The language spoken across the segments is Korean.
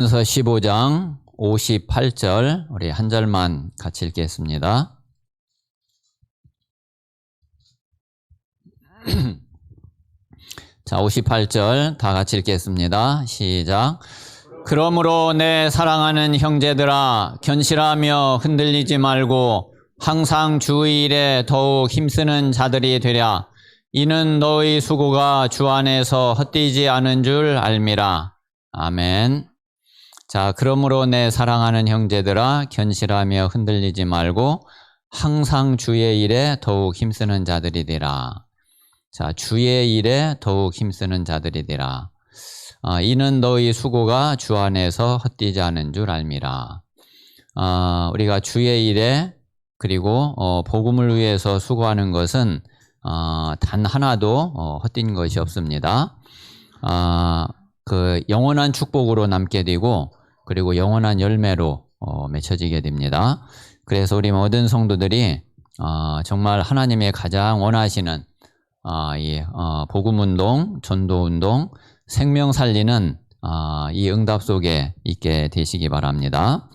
그래서 15장 58절 우리 한 절만 같이 읽겠습니다. 자, 58절 다 같이 읽겠습니다. 시작. 그러므로 내 사랑하는 형제들아, 견실하며 흔들리지 말고 항상 주의 일에 더욱 힘쓰는 자들이 되랴. 이는 너희 수고가 주 안에서 헛되지 않은 줄 알미라. 아멘. 자, 그러므로 내 사랑하는 형제들아, 견실하며 흔들리지 말고 항상 주의 일에 더욱 힘쓰는 자들이 되라. 자, 주의 일에 더욱 힘쓰는 자들이 되라. 이는 너희 수고가 주 안에서 헛되지 않은 줄 알미라. 우리가 주의 일에 그리고 복음을 위해서 수고하는 것은 단 하나도 헛된 것이 없습니다. 그 영원한 축복으로 남게 되고 그리고 영원한 열매로 맺혀지게 됩니다. 그래서 우리 모든 성도들이 정말 하나님의 가장 원하시는 이 복음운동, 전도운동, 생명 살리는 이 응답 속에 있게 되시기 바랍니다.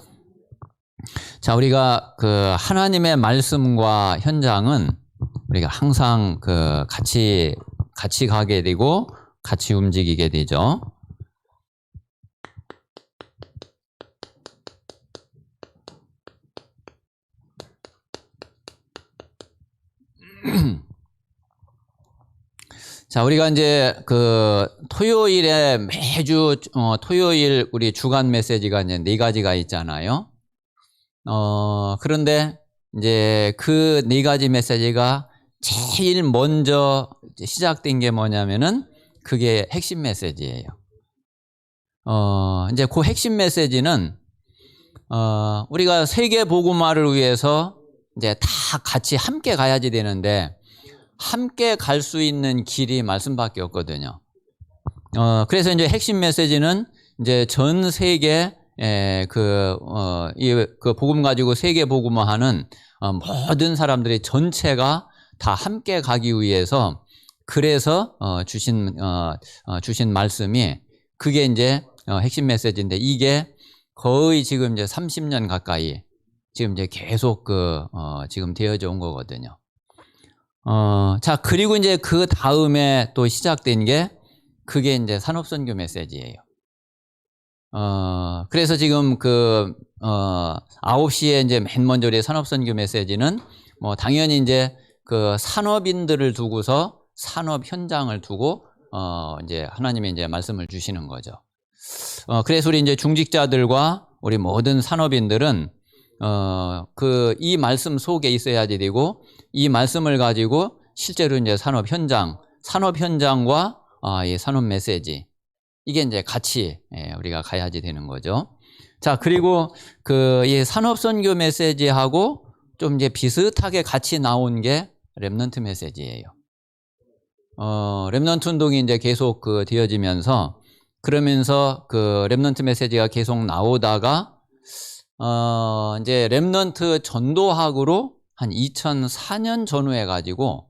자, 우리가 그 하나님의 말씀과 현장은 우리가 항상 그 같이 가게 되고 같이 움직이게 되죠. 자, 우리가 이제 그 토요일에 매주 토요일 우리 주간 메시지가 이제 4가지가 있잖아요. 그런데 이제 그 4가지 메시지가 제일 먼저 시작된 게 뭐냐면은 그게 핵심 메시지예요. 이제 그 핵심 메시지는 우리가 세계 복음화를 위해서 이제 다 같이 함께 가야지 되는데 함께 갈 수 있는 길이 말씀밖에 없거든요. 그래서 이제 핵심 메시지는 이제 전 세계 그 복음 가지고 세계 복음화하는 모든 사람들이 전체가 다 함께 가기 위해서 그래서 주신 말씀이 그게 이제 핵심 메시지인데 이게 거의 지금 이제 30년 가까이 지금 이제 계속 지금 되어져 온 거거든요. 자, 그리고 이제 그 다음에 또 시작된 게 그게 이제 산업선교 메시지예요. 그래서 지금 9시에 이제 맨 먼저 우리 산업선교 메시지는 뭐 당연히 이제 그 산업인들을 두고서 산업 현장을 두고 이제 하나님이 이제 말씀을 주시는 거죠. 그래서 우리 이제 중직자들과 우리 모든 산업인들은 이 말씀 속에 있어야지 되고 이 말씀을 가지고 실제로 이제 산업 현장과 이 산업 메시지 이게 이제 같이 우리가 가야지 되는 거죠. 자, 그리고 이 산업 선교 메시지하고 좀 이제 비슷하게 같이 나온 게 렘넌트 메시지예요. 렘넌트 운동이 이제 계속 되어지면서 그러면서 그 렘넌트 메시지가 계속 나오다가 이제 렘넌트 전도학으로 한 2004년 전후해 가지고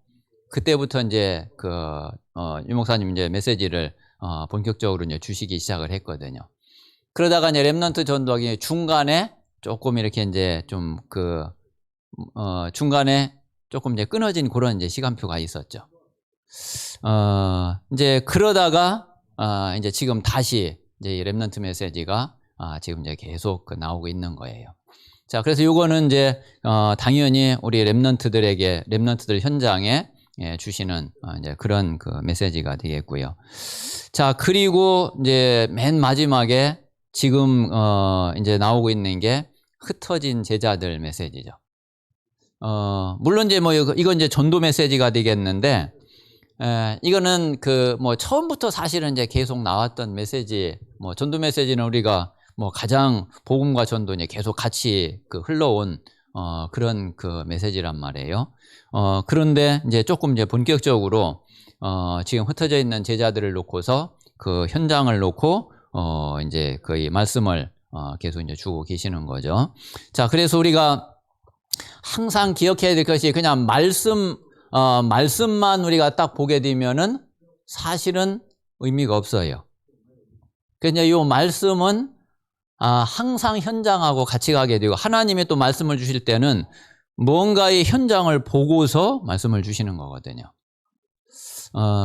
그때부터 이제 유 목사님 이제 메시지를 본격적으로 이제 주시기 시작을 했거든요. 그러다가 이제 렘넌트 전도학이 중간에 조금 이렇게 이제 좀 중간에 조금 이제 끊어진 그런 이제 시간표가 있었죠. 이제 그러다가 이제 지금 다시 이제 이 렘넌트 메시지가 지금 이제 계속 나오고 있는 거예요. 자, 그래서 요거는 이제 당연히 우리 렘넌트들 현장에 주시는 이제 그런 메시지가 되겠고요. 자, 그리고 이제 맨 마지막에 지금 이제 나오고 있는 게 흩어진 제자들 메시지죠. 물론 이제 뭐 이건 이제 전도 메시지가 되겠는데 이거는 뭐 처음부터 사실은 이제 계속 나왔던 메시지, 뭐 전도 메시지는 우리가 뭐 가장 복음과 전도 이제 계속 같이 흘러온 그런 메시지란 말이에요. 그런데 이제 조금 이제 본격적으로 지금 흩어져 있는 제자들을 놓고서 그 현장을 놓고 이제 이 말씀을 계속 이제 주고 계시는 거죠. 자, 그래서 우리가 항상 기억해야 될 것이 그냥 말씀만 우리가 딱 보게 되면은 사실은 의미가 없어요. 그러니까 이 말씀은 항상 현장하고 같이 가게 되고 하나님이 또 말씀을 주실 때는 뭔가의 현장을 보고서 말씀을 주시는 거거든요.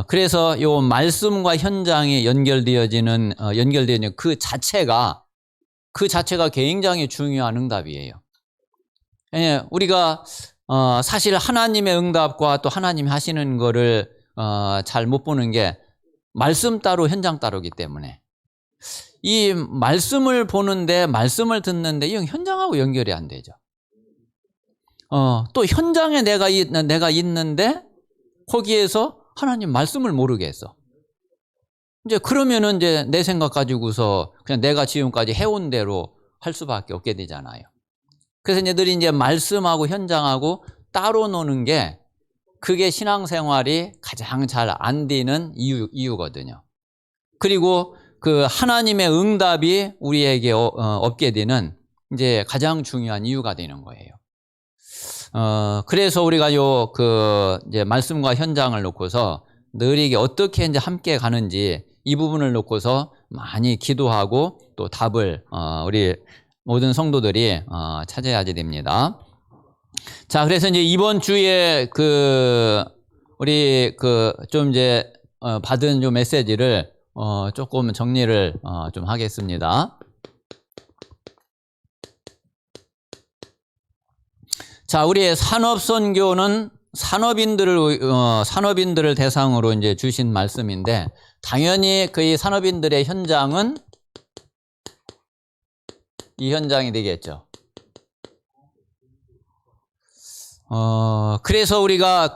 그래서 요 말씀과 현장이 연결되어지는 그 자체가 굉장히 중요한 응답이에요. 예, 우리가 사실 하나님의 응답과 또 하나님이 하시는 거를 잘 못 보는 게 말씀 따로 현장 따로기 때문에 이 말씀을 보는데 말씀을 듣는데 이 현장하고 연결이 안 되죠. 또 현장에 내가 있는데 거기에서 하나님 말씀을 모르겠어. 이제 그러면은 이제 내 생각 가지고서 그냥 내가 지금까지 해온 대로 할 수밖에 없게 되잖아요. 그래서 얘들이 이제 말씀하고 현장하고 따로 노는 게 그게 신앙생활이 가장 잘 안 되는 이유거든요. 그리고 그 하나님의 응답이 우리에게 없게 되는 이제 가장 중요한 이유가 되는 거예요. 그래서 우리가 이제 말씀과 현장을 놓고서 늘 이게 어떻게 이제 함께 가는지 이 부분을 놓고서 많이 기도하고 또 답을 우리 모든 성도들이 찾아야지 됩니다. 자, 그래서 이제 이번 주에 우리 좀 이제 받은 좀 메시지를 조금 정리를 좀 하겠습니다. 자, 우리의 산업선교는 산업인들을 대상으로 이제 주신 말씀인데, 당연히 그 산업인들의 현장은 이 현장이 되겠죠. 그래서 우리가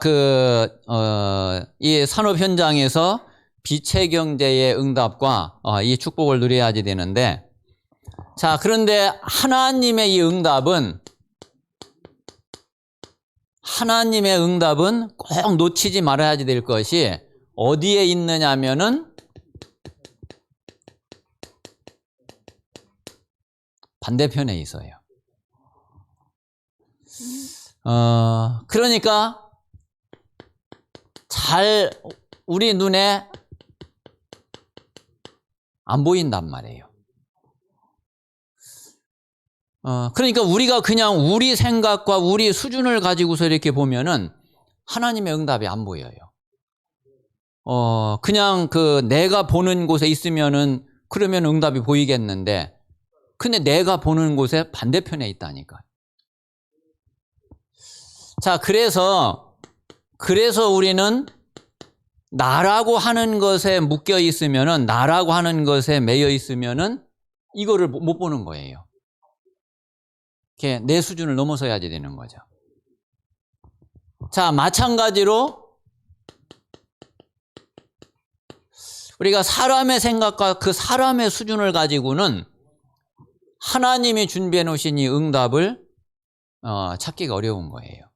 이 산업 현장에서 빛의 경제의 응답과 이 축복을 누려야지 되는데, 자, 그런데 하나님의 이 응답은 꼭 놓치지 말아야지 될 것이 어디에 있느냐면은 반대편에 있어요. 그러니까 잘 우리 눈에 안 보인단 말이에요. 그러니까 우리가 그냥 우리 생각과 우리 수준을 가지고서 이렇게 보면은 하나님의 응답이 안 보여요. 그냥 내가 보는 곳에 있으면은 그러면 응답이 보이겠는데, 근데 내가 보는 곳에 반대편에 있다니까요. 자, 그래서 우리는 나라고 하는 것에 묶여 있으면은, 나라고 하는 것에 매여 있으면은 이거를 못 보는 거예요. 이렇게 내 수준을 넘어서야지 되는 거죠. 자, 마찬가지로 우리가 사람의 생각과 그 사람의 수준을 가지고는 하나님이 준비해 놓으신 이 응답을 찾기가 어려운 거예요.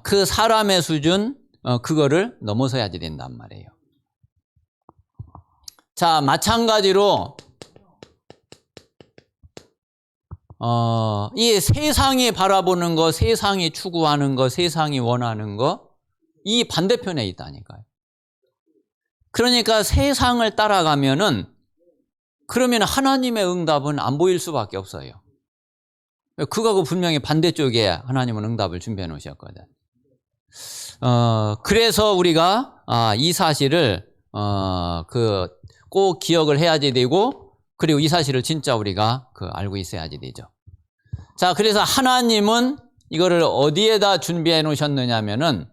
그 사람의 수준, 그거를 넘어서야지 된단 말이에요. 자, 마찬가지로 이 세상이 바라보는 거, 세상이 추구하는 거, 세상이 원하는 거, 이 반대편에 있다니까요. 그러니까 세상을 따라가면은 그러면 하나님의 응답은 안 보일 수밖에 없어요. 그거하고 분명히 반대쪽에 하나님은 응답을 준비해 놓으셨거든. 그래서 우리가 이 사실을 꼭 기억을 해야지 되고, 그리고 이 사실을 진짜 우리가 알고 있어야지 되죠. 자, 그래서 하나님은 이거를 어디에다 준비해 놓으셨느냐면은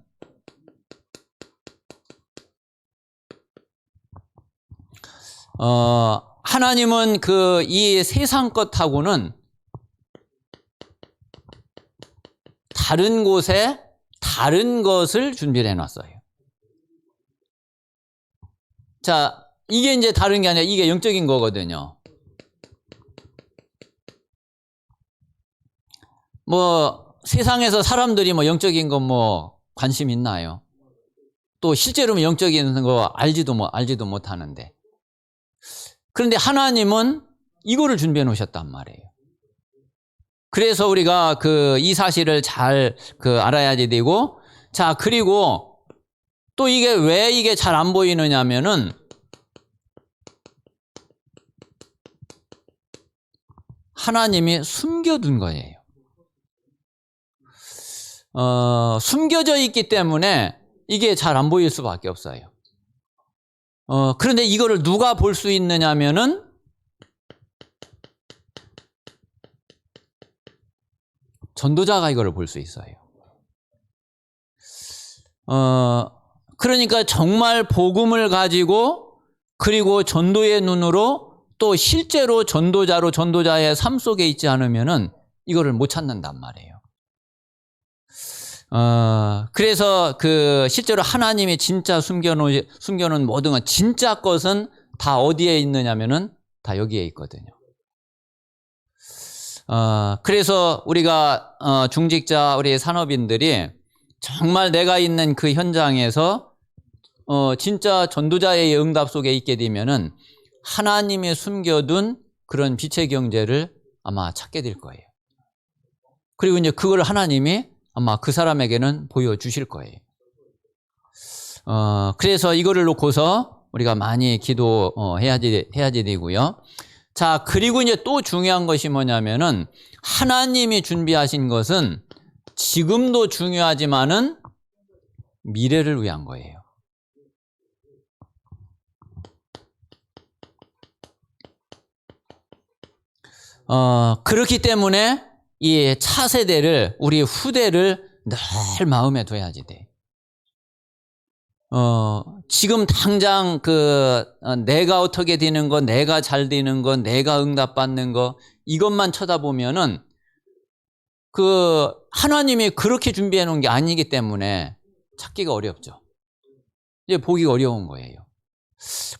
하나님은 이 세상 것하고는 다른 곳에 다른 것을 준비를 해놨어요. 자, 이게 이제 다른 게 아니라 이게 영적인 거거든요. 세상에서 사람들이 영적인 거 관심 있나요? 또 실제로는 영적인 거 알지도 못하는데. 그런데 하나님은 이거를 준비해 놓으셨단 말이에요. 그래서 우리가 이 사실을 잘 알아야지 되고, 자, 그리고 또 왜 이게 잘 안 보이느냐면은 하나님이 숨겨둔 거예요. 숨겨져 있기 때문에 이게 잘 안 보일 수밖에 없어요. 그런데 이거를 누가 볼 수 있느냐면은 전도자가 이거를 볼 수 있어요. 그러니까 정말 복음을 가지고 그리고 전도의 눈으로 또 실제로 전도자로 전도자의 삶 속에 있지 않으면은 이거를 못 찾는단 말이에요. 그래서 실제로 하나님이 진짜 숨겨놓은 모든 것, 진짜 것은 다 어디에 있느냐면은 다 여기에 있거든요. 그래서 우리가, 중직자, 우리 산업인들이 정말 내가 있는 그 현장에서, 진짜 전도자의 응답 속에 있게 되면은 하나님이 숨겨둔 그런 빛의 경제를 아마 찾게 될 거예요. 그리고 이제 그걸 하나님이 아마 그 사람에게는 보여주실 거예요. 그래서 이거를 놓고서 우리가 많이 기도해야지 되고요. 자, 그리고 이제 또 중요한 것이 뭐냐면은 하나님이 준비하신 것은 지금도 중요하지만은 미래를 위한 거예요. 그렇기 때문에 이 차세대를, 우리 후대를 늘 마음에 둬야지 돼. 지금 당장 내가 어떻게 되는 거, 내가 잘 되는 거, 내가 응답받는 거, 이것만 쳐다보면은 하나님이 그렇게 준비해 놓은 게 아니기 때문에 찾기가 어렵죠. 이제 보기가 어려운 거예요.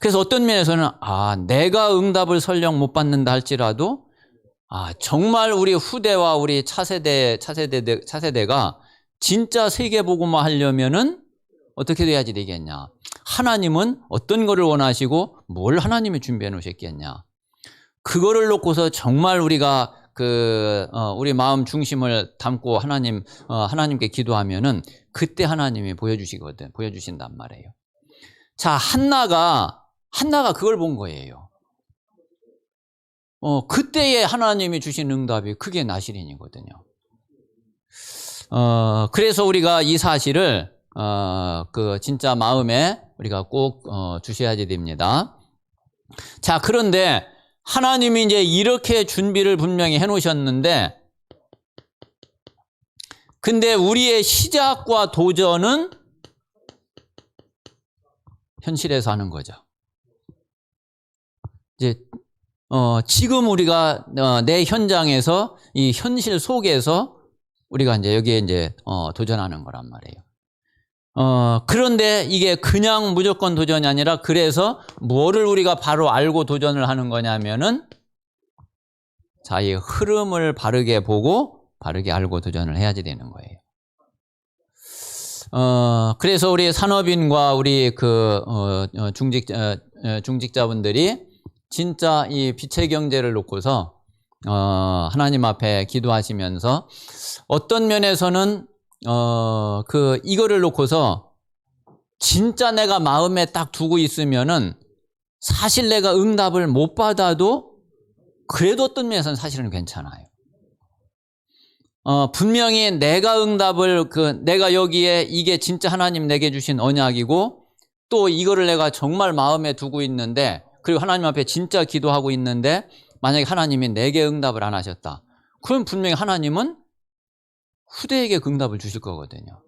그래서 어떤 면에서는, 내가 응답을 설령 못 받는다 할지라도, 정말 우리 후대와 우리 차세대가 진짜 세계복음화 하려면은 어떻게 돼야지 되겠냐. 하나님은 어떤 거를 원하시고 뭘 하나님이 준비해 놓으셨겠냐. 그거를 놓고서 정말 우리가 우리 마음 중심을 담고 하나님께 기도하면은 그때 하나님이 보여주신단 말이에요. 자, 한나가 그걸 본 거예요. 그때에 하나님이 주신 응답이 그게 나시린이거든요. 그래서 우리가 이 사실을, 진짜 마음에 우리가 꼭, 주셔야지 됩니다. 자, 그런데 하나님이 이제 이렇게 준비를 분명히 해 놓으셨는데, 근데 우리의 시작과 도전은 현실에서 하는 거죠. 이제, 지금 우리가, 내 현장에서 이 현실 속에서 우리가 이제 여기에 이제, 도전하는 거란 말이에요. 그런데 이게 그냥 무조건 도전이 아니라 그래서 뭐를 우리가 바로 알고 도전을 하는 거냐면은 자, 이 흐름을 바르게 보고 바르게 알고 도전을 해야지 되는 거예요. 그래서 우리 산업인과 우리 중직자분들이 진짜 이 빛의 경제를 놓고서 하나님 앞에 기도하시면서 어떤 면에서는 이거를 놓고서 진짜 내가 마음에 딱 두고 있으면은 사실 내가 응답을 못 받아도 그래도 어떤 면에서는 사실은 괜찮아요. 분명히 내가 응답을 내가 여기에 이게 진짜 하나님 내게 주신 언약이고 또 이거를 내가 정말 마음에 두고 있는데 그리고 하나님 앞에 진짜 기도하고 있는데 만약에 하나님이 내게 응답을 안 하셨다. 그럼 분명히 하나님은 후대에게 응답을 주실 거거든요.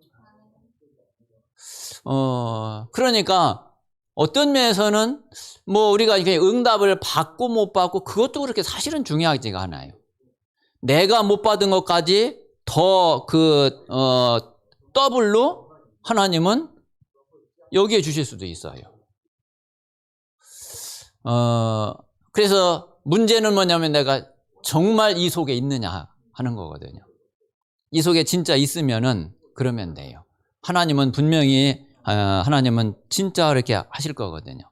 그러니까 어떤 면에서는 뭐 우리가 이렇게 응답을 받고 못 받고 그것도 그렇게 사실은 중요하지가 않아요. 내가 못 받은 것까지 더 더블로 하나님은 여기에 주실 수도 있어요. 그래서 문제는 뭐냐면 내가 정말 이 속에 있느냐 하는 거거든요. 이 속에 진짜 있으면은 그러면 돼요. 하나님은 분명히 하나님은 진짜 이렇게 하실 거거든요.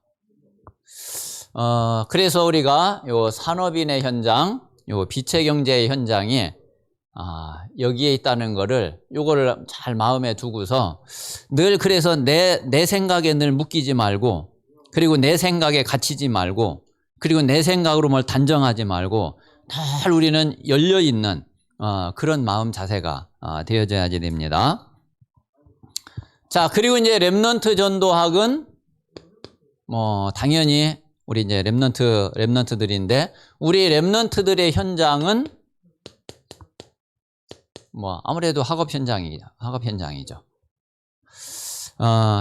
그래서 우리가 요 산업인의 현장, 요 빛의 경제의 현장이 여기에 있다는 요거를 잘 마음에 두고서 늘 그래서 내 생각에 늘 묶이지 말고 그리고 내 생각에 갇히지 말고 그리고 내 생각으로 뭘 단정하지 말고 늘 우리는 열려있는 그런 마음 자세가 되어져야지 됩니다. 자, 그리고 이제 렘넌트 전도학은 뭐 당연히 우리 이제 렘넌트들인데, 우리 렘넌트들의 현장은 뭐 아무래도 학업 현장이죠.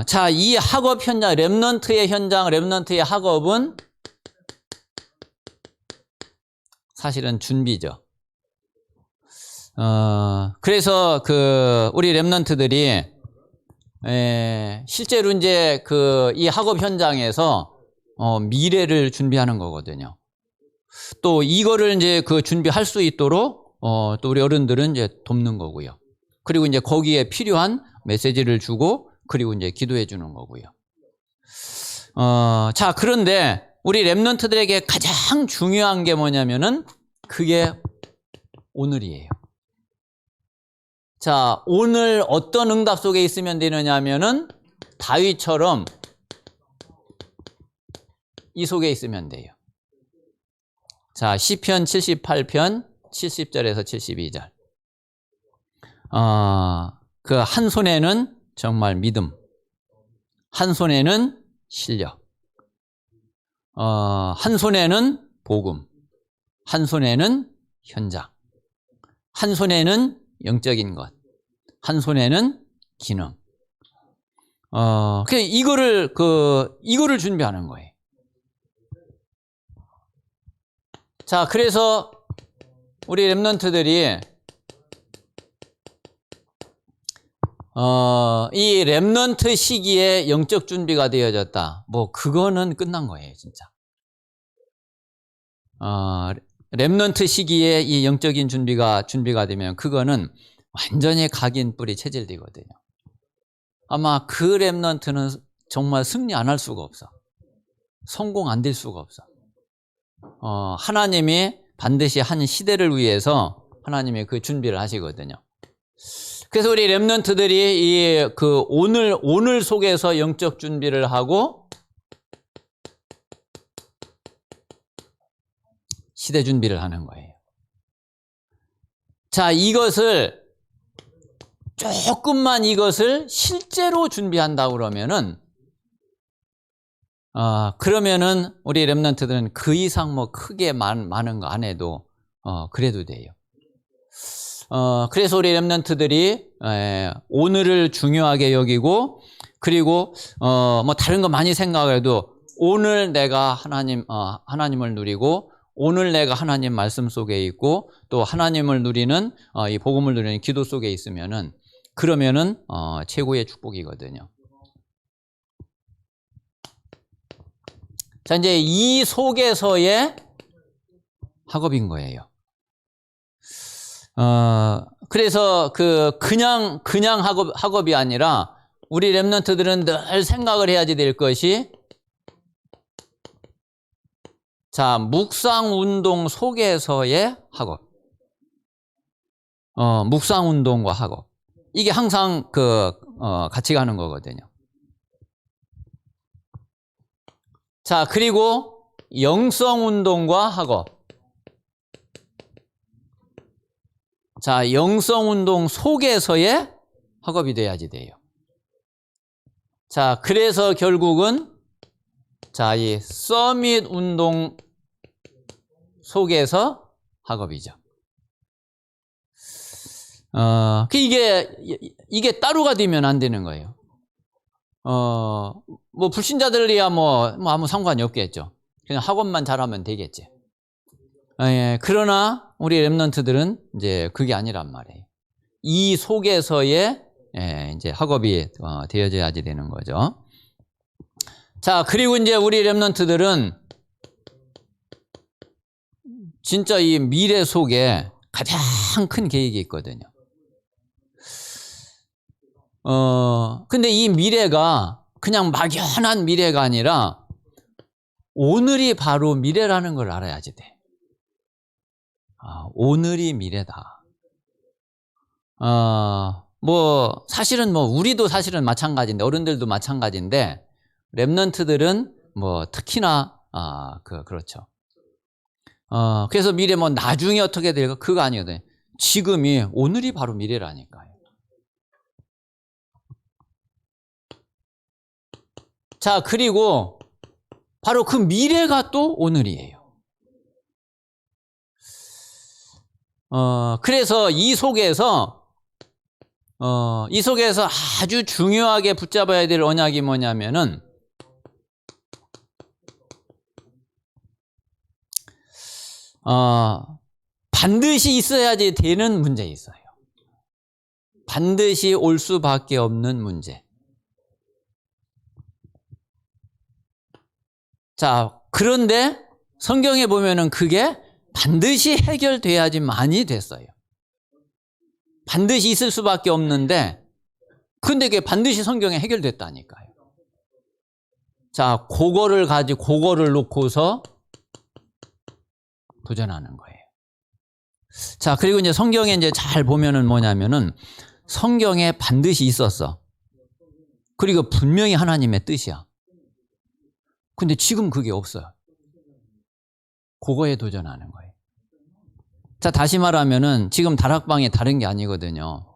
자, 이 학업 현장, 렘넌트의 현장, 렘넌트의 학업은 사실은 준비죠. 그래서 우리 렘넌트들이 실제로 이제 이 학업 현장에서 미래를 준비하는 거거든요. 또 이거를 이제 준비할 수 있도록 또 우리 어른들은 이제 돕는 거고요. 그리고 이제 거기에 필요한 메시지를 주고, 그리고 이제 기도해 주는 거고요. 자, 그런데 우리 렘넌트들에게 가장 중요한 게 뭐냐면은 그게 오늘이에요. 자, 오늘 어떤 응답 속에 있으면 되느냐 하면은 다윗처럼 이 속에 있으면 돼요. 자, 시편 78편 70절에서 72절. 그 한 손에는 정말 믿음, 한 손에는 실력, 한 손에는 복음, 한 손에는 현장, 한 손에는 영적인 것, 한 손에는 기능. 이거를 준비하는 거예요. 자, 그래서 우리 렘넌트들이 이 렘넌트 시기에 영적 준비가 되어졌다. 뭐 그거는 끝난 거예요, 진짜. 렘넌트 시기에 이 영적인 준비가 되면 그거는 완전히 각인 뿌리 체질되거든요. 아마 그 렘넌트는 정말 승리 안 할 수가 없어. 성공 안 될 수가 없어. 하나님이 반드시 한 시대를 위해서 하나님이 그 준비를 하시거든요. 그래서 우리 렘넌트들이 오늘 속에서 영적 준비를 하고 시대 준비를 하는 거예요. 자, 조금만 이것을 실제로 준비한다 그러면은 우리 렘넌트들은 그 이상 뭐 크게 많은 거 안 해도 그래도 돼요. 그래서 우리 렘넌트들이 오늘을 중요하게 여기고, 그리고 뭐 다른 거 많이 생각해도 오늘 내가 하나님을 누리고, 오늘 내가 하나님 말씀 속에 있고, 또 하나님을 누리는 이 복음을 누리는 기도 속에 있으면은, 그러면은 최고의 축복이거든요. 자, 이제 이 속에서의 학업인 거예요. 그래서 그냥 학업이 아니라 우리 렘넌트들은 늘 생각을 해야지 될 것이, 자, 묵상 운동 속에서의 학업. 묵상 운동과 학업. 이게 항상 같이 가는 거거든요. 자, 그리고 영성 운동과 학업. 자, 영성 운동 속에서의 학업이 돼야지 돼요. 자, 그래서 결국은 자, 이 서밋 운동 속에서 학업이죠. 이게 따로가 되면 안 되는 거예요. 뭐 불신자들이야 뭐 아무 상관이 없겠죠. 그냥 학업만 잘하면 되겠지. 그러나 우리 렘넌트들은 이제 그게 아니란 말이에요. 이 속에서의 이제 학업이 되어져야지 되는 거죠. 자, 그리고 이제 우리 렘넌트들은 진짜 이 미래 속에 가장 큰 계획이 있거든요. 근데 이 미래가 그냥 막연한 미래가 아니라 오늘이 바로 미래라는 걸 알아야지 돼. 오늘이 미래다. 뭐 사실은 뭐 우리도 사실은 마찬가지인데, 어른들도 마찬가지인데, 렘넌트들은 뭐 특히나 그렇죠. 그래서 미래 뭐 나중에 어떻게 될까? 그거 아니거든요. 지금이, 오늘이 바로 미래라니까요. 자, 그리고 바로 그 미래가 또 오늘이에요. 그래서 이 속에서 아주 중요하게 붙잡아야 될 언약이 뭐냐면은, 반드시 있어야지 되는 문제 있어요. 반드시 올 수밖에 없는 문제. 자, 그런데 성경에 보면은 그게 반드시 해결돼야지만이 됐어요. 반드시 있을 수밖에 없는데, 근데 그게 반드시 성경에 해결됐다니까요. 자, 그거를 놓고서 도전하는 거예요. 자, 그리고 이제 성경에 이제 잘 보면은 뭐냐면은, 성경에 반드시 있었어. 그리고 분명히 하나님의 뜻이야. 근데 지금 그게 없어요. 그거에 도전하는 거예요. 자, 다시 말하면은 지금 다락방이 다른 게 아니거든요.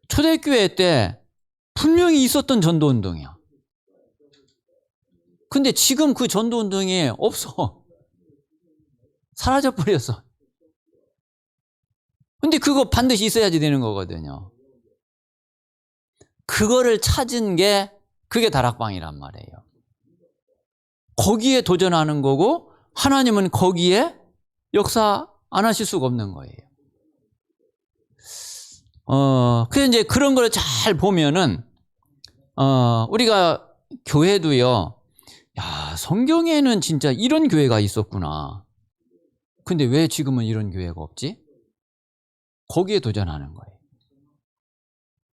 초대교회 때 분명히 있었던 전도운동이야. 근데 지금 그 전도운동이 없어. 사라져버렸어. 근데 그거 반드시 있어야지 되는 거거든요. 그거를 찾은 게 그게 다락방이란 말이에요. 거기에 도전하는 거고, 하나님은 거기에 역사 안 하실 수가 없는 거예요. 그래서 이제 그런 걸 잘 보면은, 우리가 교회도요, 야, 성경에는 진짜 이런 교회가 있었구나. 근데 왜 지금은 이런 교회가 없지? 거기에 도전하는 거예요.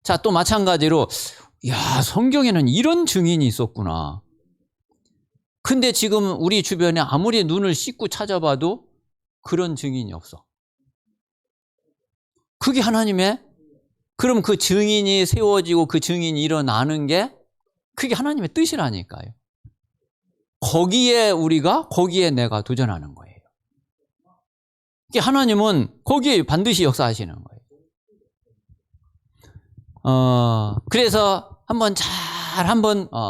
자, 또 마찬가지로, 야, 성경에는 이런 증인이 있었구나. 근데 지금 우리 주변에 아무리 눈을 씻고 찾아봐도 그런 증인이 없어. 그게 하나님의, 그럼 그 증인이 세워지고 그 증인이 일어나는 게 그게 하나님의 뜻이라니까요. 거기에 내가 도전하는 거예요. 하나님은 거기에 반드시 역사하시는 거예요. 그래서 한번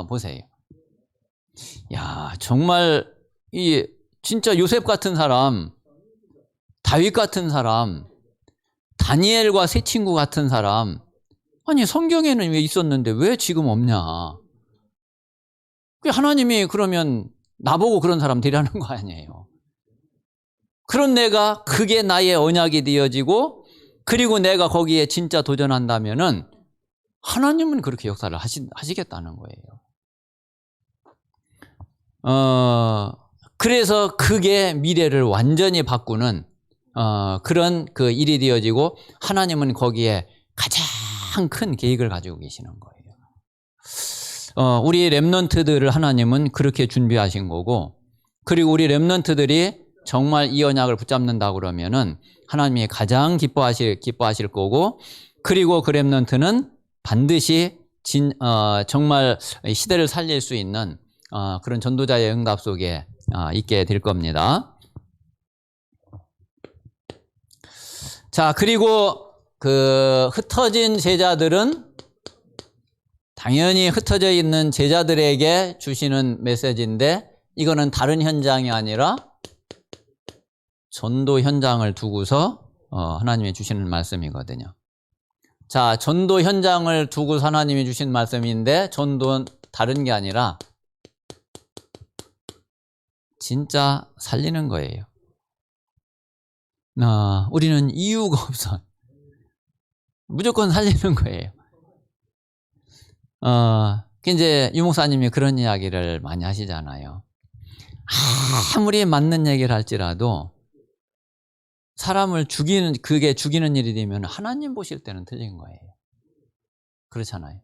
보세요. 야, 정말 진짜 요셉 같은 사람, 다윗 같은 사람, 다니엘과 세 친구 같은 사람, 아니 성경에는 왜 있었는데 왜 지금 없냐? 하나님이 그러면 나보고 그런 사람 되라는 거 아니에요. 그런 내가 그게 나의 언약이 되어지고, 그리고 내가 거기에 진짜 도전한다면은 하나님은 그렇게 역사를 하시겠다는 거예요. 그래서 그게 미래를 완전히 바꾸는 그런 그 일이 되어지고, 하나님은 거기에 가장 큰 계획을 가지고 계시는 거예요. 우리 렘넌트들을 하나님은 그렇게 준비하신 거고, 그리고 우리 렘넌트들이 정말 이 언약을 붙잡는다 그러면은 하나님이 가장 기뻐하실 거고, 그리고 그 렘넌트는 반드시 정말 시대를 살릴 수 있는 그런 전도자의 응답 속에 있게 될 겁니다. 자, 그리고 그 흩어진 제자들은 당연히 흩어져 있는 제자들에게 주시는 메시지인데, 이거는 다른 현장이 아니라 전도 현장을 두고서 하나님이 주시는 말씀이거든요. 자, 전도 현장을 두고 하나님이 주신 말씀인데, 전도는 다른 게 아니라 진짜 살리는 거예요. 우리는 이유가 없어. 무조건 살리는 거예요. 이제 유 목사님이 그런 이야기를 많이 하시잖아요. 아무리 맞는 얘기를 할지라도 사람을 그게 죽이는 일이 되면 하나님 보실 때는 틀린 거예요. 그렇잖아요.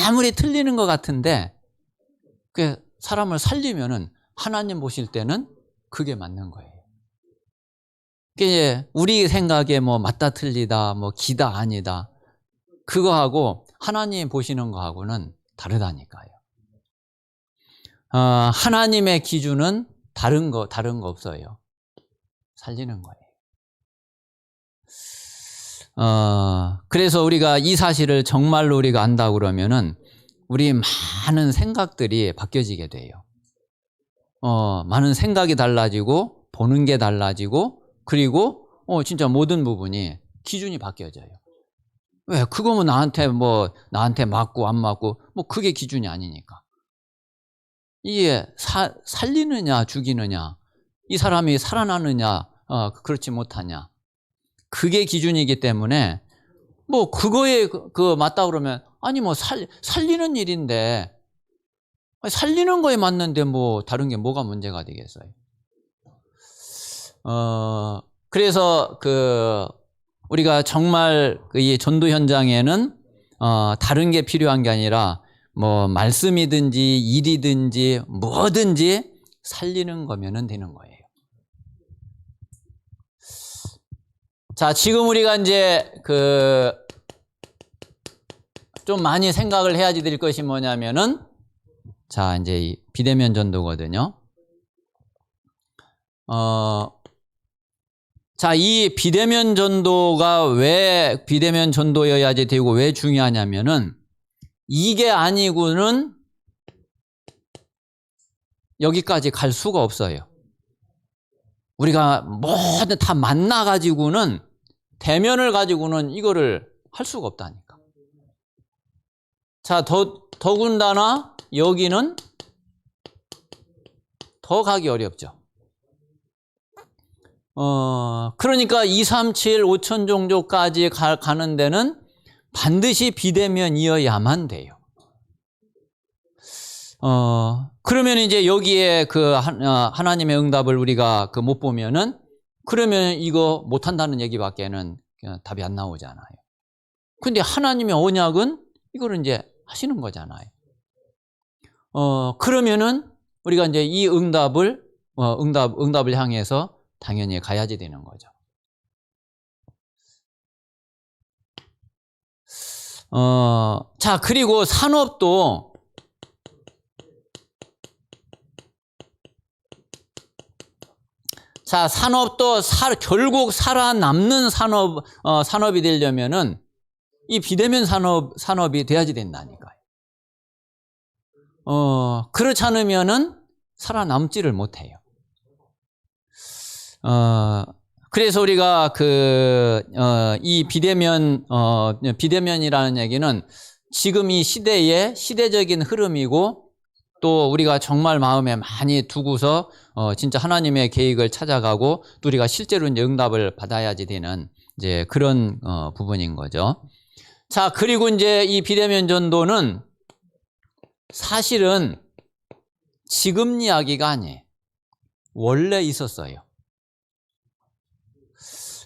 아무리 틀리는 것 같은데 그 사람을 살리면은 하나님 보실 때는 그게 맞는 거예요. 그게 우리 생각에 뭐 맞다 틀리다, 뭐 기다 아니다, 그거하고 하나님 보시는 거하고는 다르다니까요. 하나님의 기준은 다른 거 없어요. 살리는 거예요. 그래서 우리가 이 사실을 정말로 우리가 안다 그러면은 우리 많은 생각들이 바뀌어지게 돼요. 많은 생각이 달라지고 보는 게 달라지고 그리고 진짜 모든 부분이 기준이 바뀌어져요. 왜? 그거면 나한테 맞고 안 맞고 그게 기준이 아니니까. 이게 살리느냐 죽이느냐, 이 사람이 살아나느냐 그렇지 못하냐, 그게 기준이기 때문에 그거에 맞다 그러면 아니 살리는 일인데 살리는 거에 맞는데 다른 게 뭐가 문제가 되겠어요. 그래서 우리가 정말 이 전도 현장에는 다른 게 필요한 게 아니라 말씀이든지 일이든지 뭐든지 살리는 거면은 되는 거예요. 자, 지금 우리가 이제 좀 많이 생각을 해야지 될 것이 뭐냐면은, 자, 이제 이 비대면 전도거든요. 자, 이 비대면 전도가 왜 비대면 전도여야지 되고 왜 중요하냐면은, 이게 아니고는 여기까지 갈 수가 없어요. 우리가 뭐든 다 만나가지고는, 대면을 가지고는 이거를 할 수가 없다니까. 자, 더군다나 여기는 더 가기 어렵죠. 그러니까 237, 5천 종족까지 가는 데는 반드시 비대면이어야만 돼요. 그러면 이제 여기에 하나님의 응답을 우리가 못 보면은, 그러면 이거 못한다는 얘기밖에는 답이 안 나오잖아요. 근데 하나님의 언약은 이거를 이제 하시는 거잖아요. 그러면은 우리가 이제 이 응답을 향해서 당연히 가야지 되는 거죠. 자, 그리고 산업도 결국 살아남는 산업이 되려면은 이 비대면 산업이 돼야지 된다니까요. 그렇지 않으면은 살아남지를 못해요. 그래서 우리가 이 비대면이라는 얘기는 지금 이 시대의 시대적인 흐름이고, 또 우리가 정말 마음에 많이 두고서 진짜 하나님의 계획을 찾아가고 또 우리가 실제로 이제 응답을 받아야지 되는 이제 그런 부분인 거죠. 자, 그리고 이제 이 비대면 전도는 사실은 지금 이야기가 아니에요. 원래 있었어요.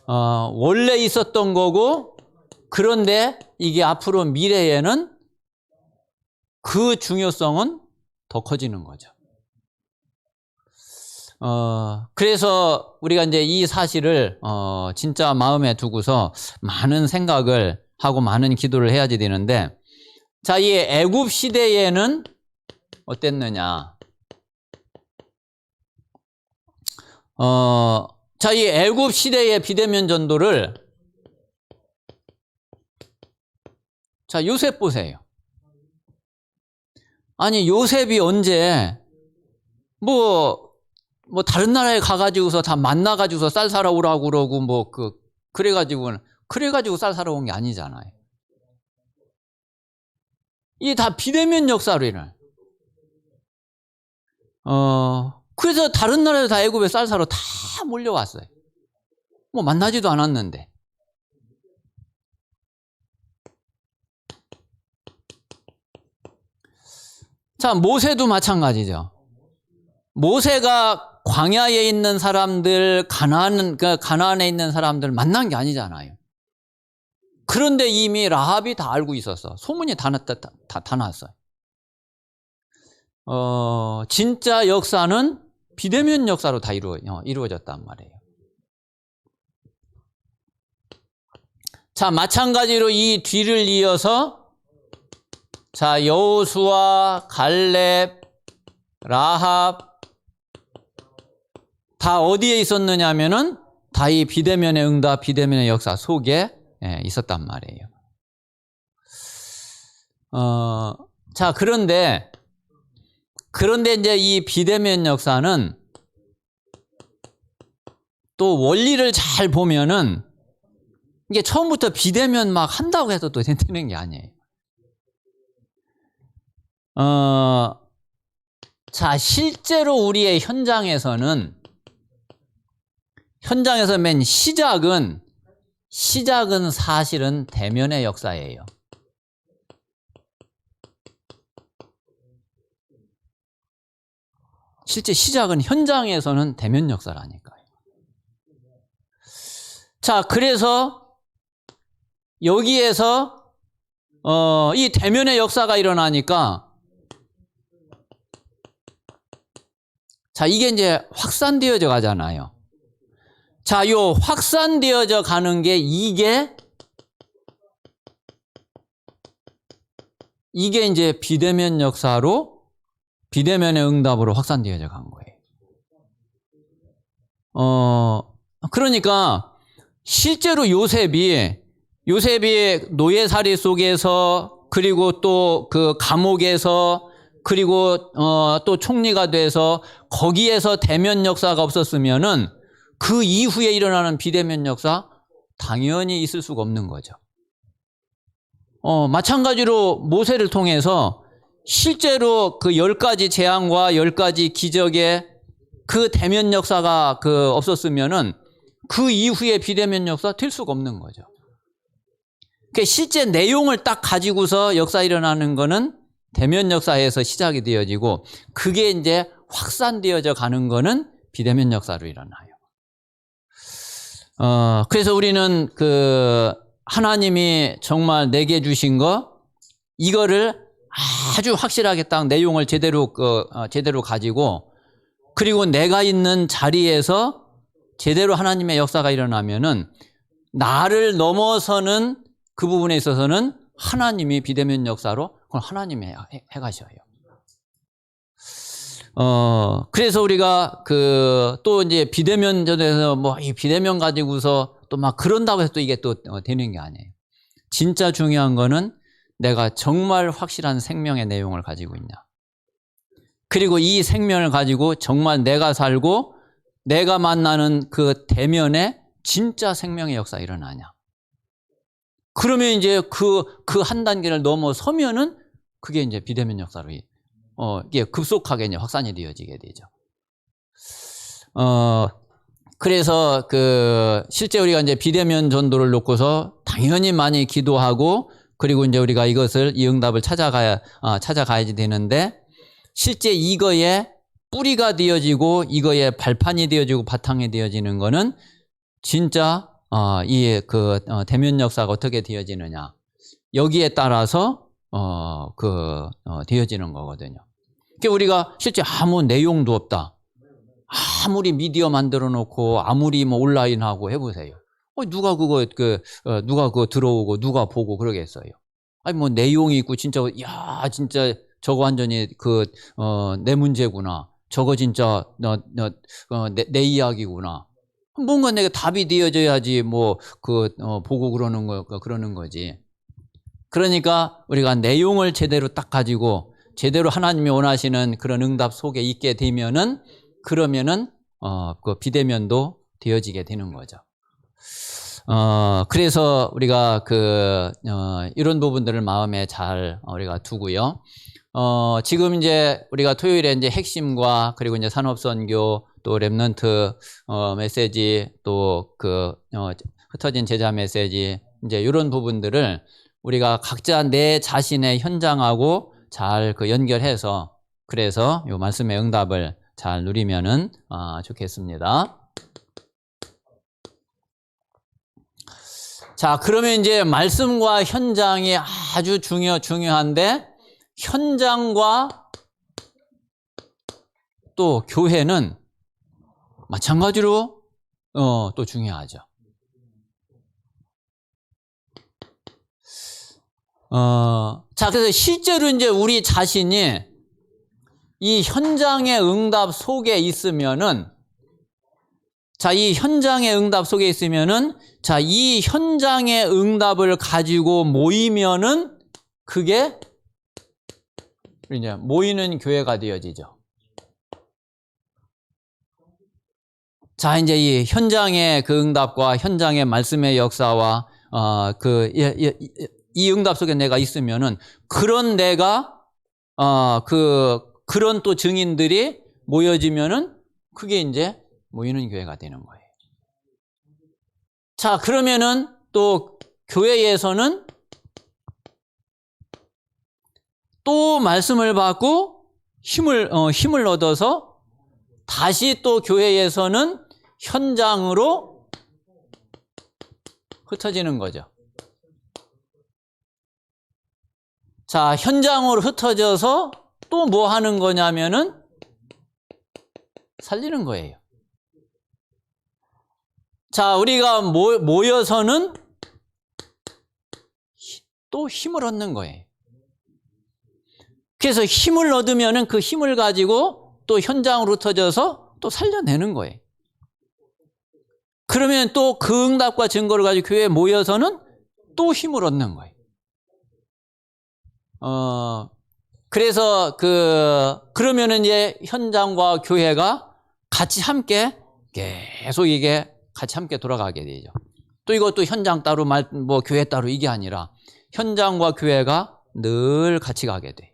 원래 있었던 거고, 그런데 이게 앞으로 미래에는 그 중요성은 더 커지는 거죠. 그래서 우리가 이제 이 사실을 진짜 마음에 두고서 많은 생각을 하고 많은 기도를 해야지 되는데, 자, 이 애굽 시대에는 어땠느냐? 자, 이 애굽 시대의 비대면 전도를, 자, 요셉 보세요. 아니, 요셉이 언제 다른 나라에 가가지고서 다 만나가지고서 쌀 사러 오라고 그러고 그래가지고 쌀 사러 온 게 아니잖아요. 이게 다 비대면 역사로 인해. 그래서 다른 나라에 다 애굽에 쌀 사러 다 몰려왔어요. 만나지도 않았는데. 자, 모세도 마찬가지죠. 모세가 광야에 있는 사람들, 가나안에 있는 사람들 만난 게 아니잖아요. 그런데 이미 라합이 다 알고 있었어. 소문이 다 났어요. 진짜 역사는 비대면 역사로 다 이루어졌단 말이에요. 자, 마찬가지로 이 뒤를 이어서, 자, 여호수아, 갈렙, 라합, 다 어디에 있었느냐면은 다 이 비대면의 응답, 비대면의 역사 속에 있었단 말이에요. 자, 그런데 이제 이 비대면 역사는 또 원리를 잘 보면은 이게 처음부터 비대면 막 한다고 해서 또 되는 게 아니에요. 자, 실제로 우리의 현장에서 맨 시작은 사실은 대면의 역사예요. 실제 시작은 현장에서는 대면 역사라니까요. 자, 그래서 여기에서 이 대면의 역사가 일어나니까 자, 이게 이제 확산되어져 가잖아요. 자, 요 확산되어져 가는 게 이게 이제 비대면 역사로 비대면의 응답으로 확산되어져 간 거예요. 그러니까 실제로 요셉이 노예살이 속에서 그리고 또 그 감옥에서 그리고 또 총리가 돼서 거기에서 대면 역사가 없었으면은 그 이후에 일어나는 비대면 역사 당연히 있을 수가 없는 거죠. 마찬가지로 모세를 통해서 실제로 그 10가지 재앙과 10가지 기적의 그 대면 역사가 없었으면은 그 이후에 비대면 역사 될 수가 없는 거죠. 그러니까 실제 내용을 딱 가지고서 역사 일어나는 거는 대면 역사에서 시작이 되어지고 그게 이제 확산되어져 가는 거는 비대면 역사로 일어나요. 그래서 우리는 하나님이 정말 내게 주신 거 이거를 아주 확실하게 딱 내용을 제대로 가지고 그리고 내가 있는 자리에서 제대로 하나님의 역사가 일어나면은 나를 넘어서는 그 부분에 있어서는 하나님이 비대면 역사로 그걸 하나님이 해가셔요. 그래서 우리가 또 이제 비대면 전에서 이 비대면 가지고서 또 막 그런다고 해서 또 이게 또 되는 게 아니에요. 진짜 중요한 거는 내가 정말 확실한 생명의 내용을 가지고 있냐. 그리고 이 생명을 가지고 정말 내가 살고 내가 만나는 그 대면에 진짜 생명의 역사가 일어나냐. 그러면 이제 그 한 단계를 넘어서면은 그게 이제 비대면 역사로 이게 급속하게 이제 확산이 되어지게 되죠. 그래서 실제 우리가 이제 비대면 전도를 놓고서 당연히 많이 기도하고 그리고 이제 우리가 이 응답을 찾아가야지 되는데 실제 이거에 뿌리가 되어지고 이거에 발판이 되어지고 바탕이 되어지는 거는 진짜 대면 역사가 어떻게 되어지느냐 여기에 따라서 되어지는 거거든요. 그러니까 우리가 실제 아무 내용도 없다. 아무리 미디어 만들어 놓고 아무리 온라인하고 해보세요. 누가 그거 들어오고 누가 보고 그러겠어요. 아니 내용이 있고 진짜 진짜 저거 완전히 내 문제구나. 저거 진짜 내 이야기구나. 뭔가 내가 답이 되어져야지 보고 그러는 거지. 그러니까 우리가 내용을 제대로 딱 가지고 제대로 하나님이 원하시는 그런 응답 속에 있게 되면은 그러면은 비대면도 되어지게 되는 거죠. 그래서 우리가 이런 부분들을 마음에 잘 우리가 두고요. 지금 이제 우리가 토요일에 이제 핵심과 그리고 이제 산업선교 또 렘넌트 메시지 또 흩어진 제자 메시지 이제 이런 부분들을 우리가 각자 내 자신의 현장하고 잘 연결해서 그래서 이 말씀의 응답을 잘 누리면은 좋겠습니다. 자, 그러면 이제 말씀과 현장이 아주 중요한데 현장과 또 교회는 마찬가지로 또 중요하죠. 자, 그래서 실제로 이제 우리 자신이 이 현장의 응답 속에 있으면은 자, 이 현장의 응답 속에 있으면은, 자, 이 현장의 응답을 가지고 모이면은 그게 이제 모이는 교회가 되어지죠. 자, 이제 이 현장의 그 응답과 현장의 말씀의 역사와 이 응답 속에 내가 있으면은 그런 내가 그런 또 증인들이 모여지면은 그게 이제 모이는 교회가 되는 거예요. 자, 그러면은 또 교회에서는 또 말씀을 받고 힘을 얻어서 다시 또 교회에서는 현장으로 흩어지는 거죠. 자, 현장으로 흩어져서 또 뭐 하는 거냐면은 살리는 거예요. 자, 우리가 모여서는 또 힘을 얻는 거예요. 그래서 힘을 얻으면은 그 힘을 가지고 또 현장으로 흩어져서 또 살려내는 거예요. 그러면 또 그 응답과 증거를 가지고 교회에 모여서는 또 힘을 얻는 거예요. 그래서 그러면은 이제 현장과 교회가 같이 함께 계속 이게 같이 함께 돌아가게 되죠. 또 이것도 현장 따로 뭐 교회 따로 이게 아니라 현장과 교회가 늘 같이 가게 돼.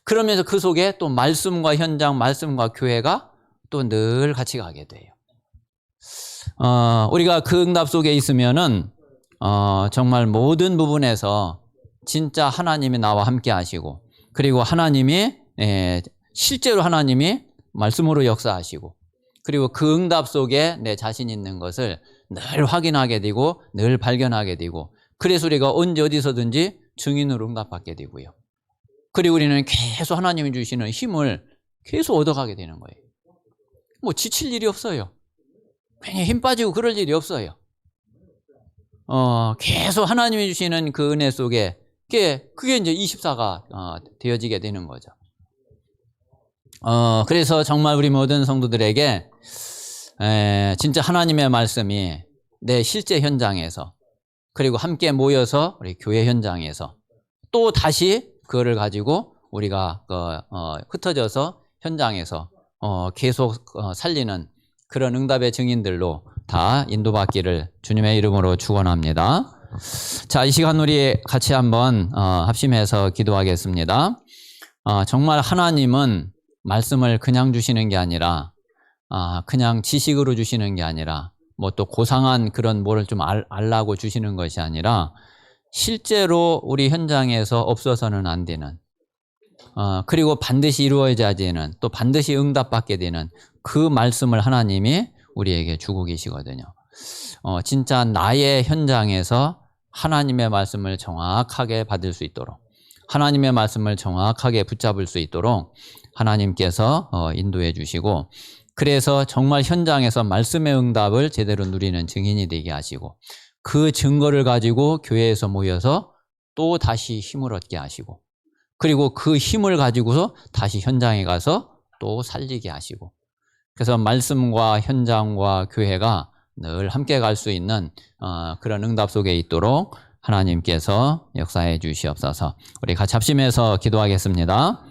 그러면서 그 속에 또 말씀과 현장, 말씀과 교회가 또 늘 같이 가게 돼요. 우리가 그 응답 속에 있으면은 정말 모든 부분에서 진짜 하나님이 나와 함께 하시고, 그리고 하나님이 실제로 하나님이 말씀으로 역사하시고, 그리고 그 응답 속에 내 자신 있는 것을 늘 확인하게 되고 늘 발견하게 되고, 그래서 우리가 언제 어디서든지 증인으로 응답받게 되고요. 그리고 우리는 계속 하나님이 주시는 힘을 계속 얻어가게 되는 거예요. 뭐 지칠 일이 없어요. 괜히 힘 빠지고 그럴 일이 없어요. 계속 하나님이 주시는 그 은혜 속에 그게 이제 24가 되어지게 되는 거죠. 그래서 정말 우리 모든 성도들에게 진짜 하나님의 말씀이 내 실제 현장에서, 그리고 함께 모여서 우리 교회 현장에서 또 다시 그거를 가지고 우리가 흩어져서 현장에서 계속 살리는 그런 응답의 증인들로 다 인도받기를 주님의 이름으로 축원합니다. 자, 이 시간 우리 같이 한번 합심해서 기도하겠습니다. 정말 하나님은 말씀을 그냥 주시는 게 아니라, 그냥 지식으로 주시는 게 아니라, 뭐 또 고상한 그런 뭐를 좀 알라고 주시는 것이 아니라, 실제로 우리 현장에서 없어서는 안 되는, 그리고 반드시 이루어져야 되는, 또 반드시 응답받게 되는 그 말씀을 하나님이 우리에게 주고 계시거든요. 진짜 나의 현장에서 하나님의 말씀을 정확하게 받을 수 있도록, 하나님의 말씀을 정확하게 붙잡을 수 있도록 하나님께서 인도해 주시고, 그래서 정말 현장에서 말씀의 응답을 제대로 누리는 증인이 되게 하시고, 그 증거를 가지고 교회에서 모여서 또 다시 힘을 얻게 하시고, 그리고 그 힘을 가지고서 다시 현장에 가서 또 살리게 하시고, 그래서 말씀과 현장과 교회가 늘 함께 갈 수 있는 그런 응답 속에 있도록 하나님께서 역사해 주시옵소서. 우리 같이 합심해서 기도하겠습니다.